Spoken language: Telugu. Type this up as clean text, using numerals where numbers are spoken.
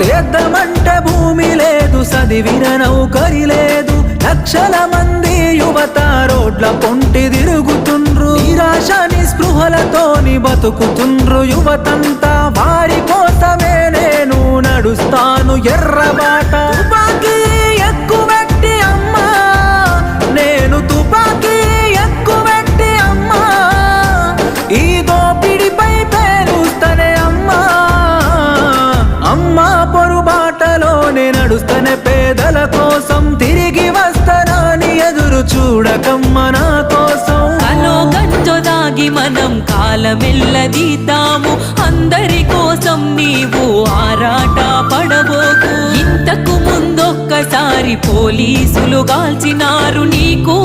సేద్యమంటే భూమి లేదు, చదివిన నౌకరి లేదు, లక్షల మంది యువత రోడ్ల పొంటి తిరుగుతుండ్రు, నిరాశ నిస్పృహలతోని బతుకుతుండ్రు యువతంతా. వారి కోసమే నేను నడుస్తాను ఎర్రబాట. తుపాకీ ఎక్కువెట్టి అమ్మా, నేను తుపాకీ ఎక్కువెట్టి అమ్మా, ఈ దోపిడిపై పేరుస్తనే అమ్మా. అమ్మా పొరుబాటలోనే నడుస్తనే పేదల కోసం, తిరిగి వస్తానని ఎదురు చూడకమ్మ నా కోసం. కలో గంజో దాగి మనం కాలమెల్లదీద్దాము, అందరి కోసం నీవు ఆరాట పడబోకు. ఇంతకు ముందొక్కసారి పోలీసులు గాల్చినారు నీకు